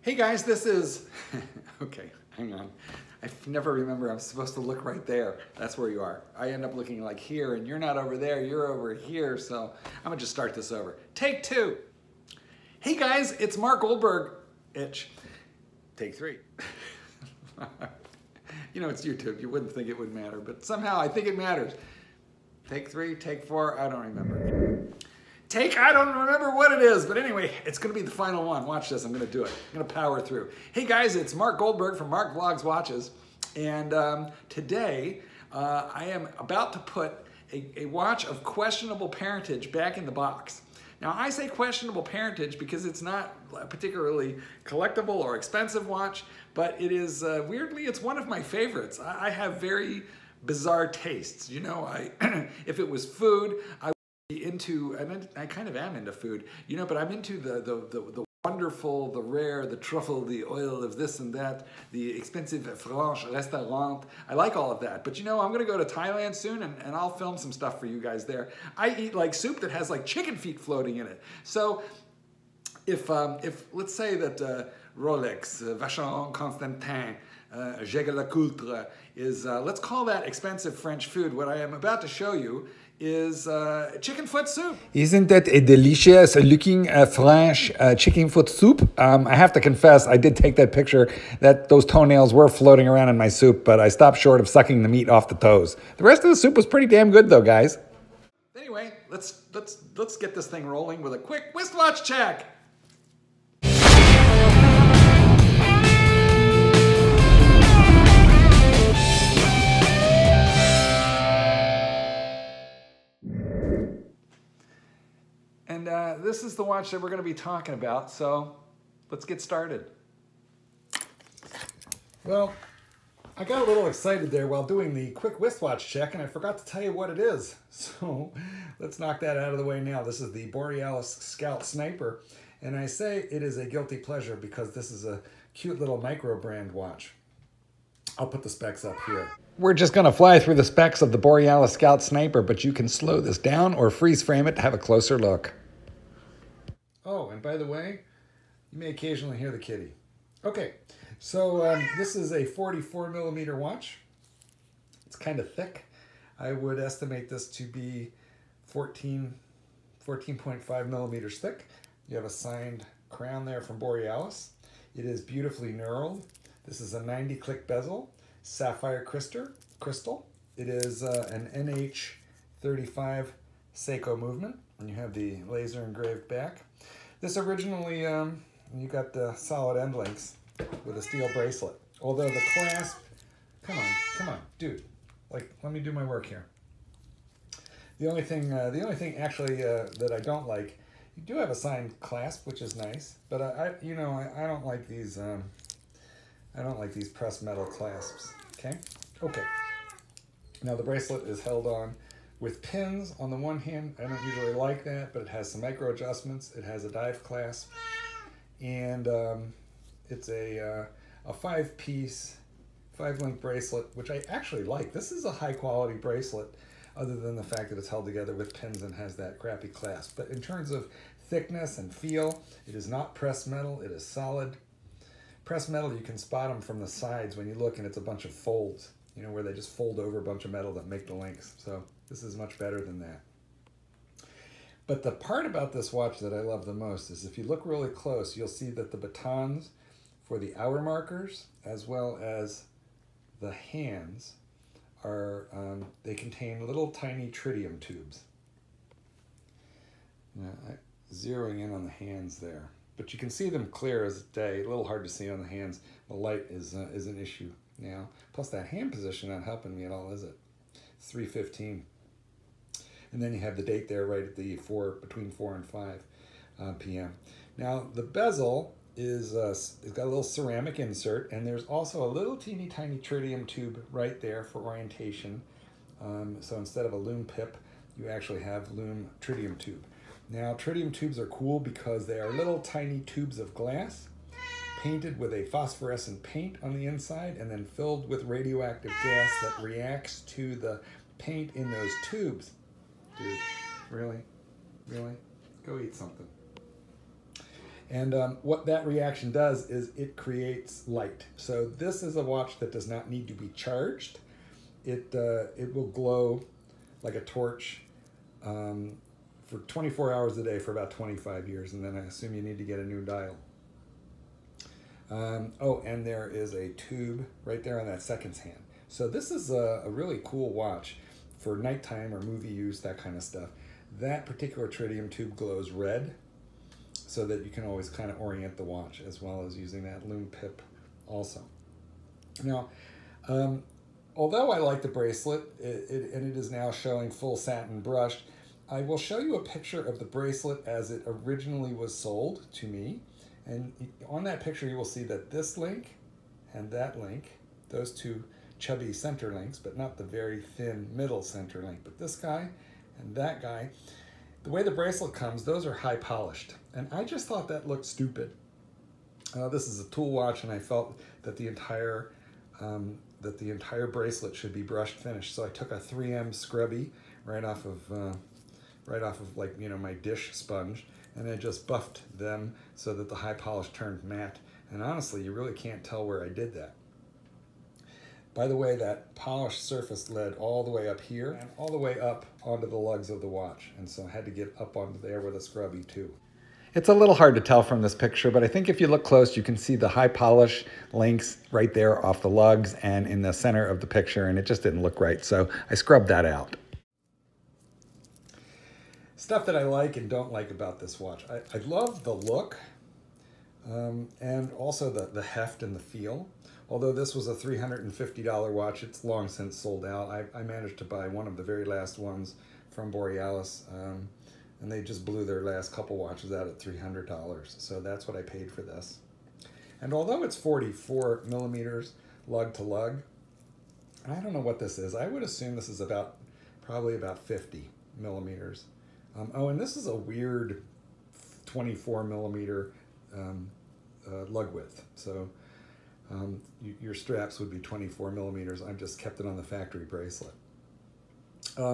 Hey guys, this is, okay, hang on. I never remember I'm supposed to look right there. That's where you are. I end up looking like here and you're not over there, you're over here. So I'm gonna just start this over. Take two. Hey guys, it's Mark Goldberg. Take three. You know, it's YouTube. You wouldn't think it would matter, but somehow I think it matters. Take three, take four, I don't remember. I don't remember what it is, but anyway, it's gonna be the final one. Watch this, I'm gonna do it. I'm gonna power through. Hey guys, it's Mark Goldberg from Mark Vlogs Watches, and today I am about to put a watch of questionable parentage back in the box. Now I say questionable parentage because it's not a particularly collectible or expensive watch, but it is, weirdly, it's one of my favorites. I have very bizarre tastes. You know, if it was food, I into, and I kind of am into food, you know, but I'm into the wonderful, the rare, the truffle, the oil of this and that, the expensive French restaurant. I like all of that. But you know, I'm going to go to Thailand soon and I'll film some stuff for you guys there. I eat like soup that has like chicken feet floating in it. So if let's say that Rolex, Vacheron Constantin, Jaeger LeCoultre is, let's call that expensive French food. What I am about to show you is chicken foot soup. Isn't that a delicious looking French chicken foot soup? I have to confess, I did take that picture that those toenails were floating around in my soup, but I stopped short of sucking the meat off the toes. The rest of the soup was pretty damn good though, guys. Anyway, let's get this thing rolling with a quick wristwatch check. And this is the watch that we're going to be talking about, so let's get started. Well, I got a little excited there while doing the quick wristwatch check, and I forgot to tell you what it is. So let's knock that out of the way now. This is the Borealis Scout Sniper, and I say it is a guilty pleasure because this is a cute little micro brand watch. I'll put the specs up here. We're just going to fly through the specs of the Borealis Scout Sniper, but you can slow this down or freeze frame it to have a closer look. Oh, and by the way, you may occasionally hear the kitty. Okay, so this is a 44 millimeter watch. It's kind of thick. I would estimate this to be 14.5 millimeters thick. You have a signed crown there from Borealis. It is beautifully knurled. This is a 90 click bezel, sapphire crystal. It is an NH35 Seiko movement, and you have the laser engraved back. This originally, you got the solid end links with a steel bracelet. Although the clasp, come on, dude. Like, let me do my work here. The only thing actually that I don't like, you do have a signed clasp, which is nice, but I don't like these. I don't like these pressed metal clasps. Okay. Now the bracelet is held on with pins on the one hand. I don't usually like that, but it has some micro adjustments. It has a dive clasp, and it's a 5-piece, 5-link bracelet, which I actually like. This is a high quality bracelet, other than the fact that it's held together with pins and has that crappy clasp. But in terms of thickness and feel, it is not pressed metal. It is solid. Pressed metal, you can spot them from the sides when you look, and it's a bunch of folds, you know, where they just fold over a bunch of metal that make the links. So this is much better than that. But the part about this watch that I love the most is if you look really close, you'll see that the batons for the hour markers, as well as the hands, are they contain little tiny tritium tubes. Now, zeroing in on the hands there. But you can see them clear as day. A little hard to see on the hands. The light is an issue now. Plus that hand position not helping me at all, is it? It's 3:15. And then you have the date there right at the between 4 and 5 p.m. Now the bezel is it's got a little ceramic insert, and there's also a little teeny tiny tritium tube right there for orientation. So instead of a Loom pip, you actually have Loom tritium tube. Now, tritium tubes are cool because they are little tiny tubes of glass painted with a phosphorescent paint on the inside and then filled with radioactive gas that reacts to the paint in those tubes. Dude, really? Go eat something. And what that reaction does is it creates light. So this is a watch that does not need to be charged. It will glow like a torch for 24 hours a day for about 25 years, and then I assume you need to get a new dial. Oh, and there is a tube right there on that seconds hand. So this is a really cool watch for nighttime or movie use, that kind of stuff. That particular tritium tube glows red, so that you can always kind of orient the watch, as well as using that Loom pip also. Now, although I like the bracelet, and it is now showing full satin brushed, I will show you a picture of the bracelet as it originally was sold to me. And on that picture, you will see that this link and that link, those two chubby center links, but not the very thin middle center link, but this guy and that guy, the way the bracelet comes, those are high polished. And I just thought that looked stupid. This is a tool watch, and I felt that the entire bracelet should be brushed finished. So I took a 3M scrubby right off of like, you know, my dish sponge, and I just buffed them so that the high polish turned matte. And honestly, you really can't tell where I did that. By the way, that polished surface led all the way up here and all the way up onto the lugs of the watch. And so I had to get up onto there with a scrubby too. It's a little hard to tell from this picture, but I think if you look close, you can see the high polish links right there off the lugs and in the center of the picture, and it just didn't look right. So I scrubbed that out. Stuff that I like and don't like about this watch. I love the look and also the heft and the feel. Although this was a $350 watch, it's long since sold out. I managed to buy one of the very last ones from Borealis, and they just blew their last couple watches out at $300. So that's what I paid for this. And although it's 44 millimeters lug to lug, I don't know what this is. I would assume this is probably about 50 millimeters. Oh, and this is a weird 24 millimeter lug width. So your straps would be 24 millimeters. I've just kept it on the factory bracelet.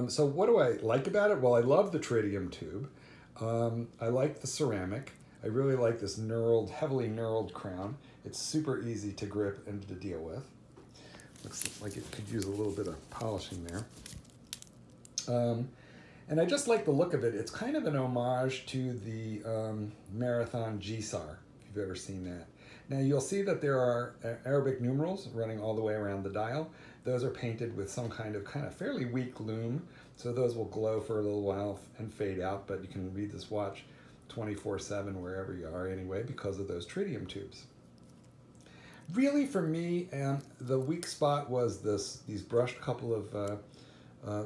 So what do I like about it? Well, I love the tritium tube. I like the ceramic. I really like this knurled, heavily knurled crown. It's super easy to grip and to deal with. Looks like it could use a little bit of polishing there. And I just like the look of it. It's kind of an homage to the Marathon GSAR, if you've ever seen that. Now you'll see that there are Arabic numerals running all the way around the dial. Those are painted with some kind of fairly weak loom, so those will glow for a little while and fade out, but you can read this watch 24/7 wherever you are anyway because of those tritium tubes. Really, for me, the weak spot was these brushed couple of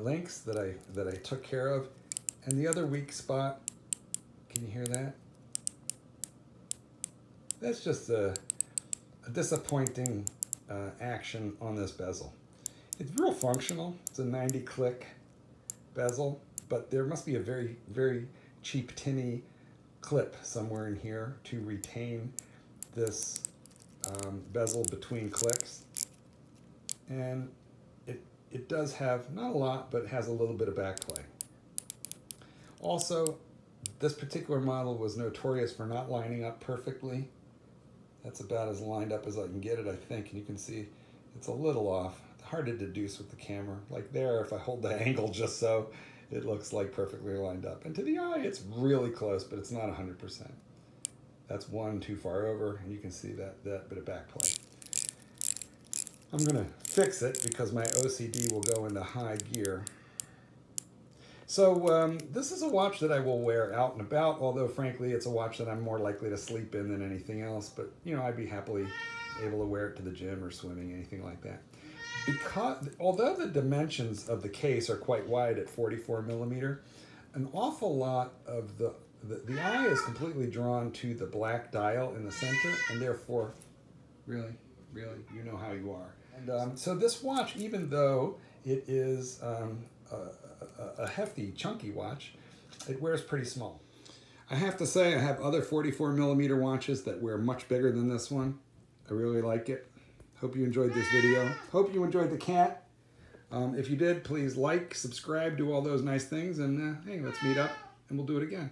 links that I took care of, and the other weak spot, can you hear that? That's just a disappointing action on this bezel. It's real functional. It's a 90 click bezel, but there must be a very, very cheap tinny clip somewhere in here to retain this bezel between clicks. And it does have, not a lot, but it has a little bit of backplay. Also, this particular model was notorious for not lining up perfectly. That's about as lined up as I can get it, I think. And you can see it's a little off. It's hard to deduce with the camera. Like there, if I hold the angle just so, it looks like perfectly lined up. And to the eye, it's really close, but it's not 100%. That's one too far over, and you can see that bit of backplay. I'm gonna fix it because my OCD will go into high gear. So this is a watch that I will wear out and about, although frankly it's a watch that I'm more likely to sleep in than anything else, but you know, I'd be happily able to wear it to the gym or swimming, anything like that. Although the dimensions of the case are quite wide at 44 millimeter, an awful lot of the eye is completely drawn to the black dial in the center, and therefore, really, you know how you are. And so this watch, even though it is a hefty, chunky watch, it wears pretty small. I have to say, I have other 44 millimeter watches that wear much bigger than this one. I really like it. Hope you enjoyed this video. Hope you enjoyed the cat. If you did, please like, subscribe, do all those nice things, and hey, let's meet up and we'll do it again.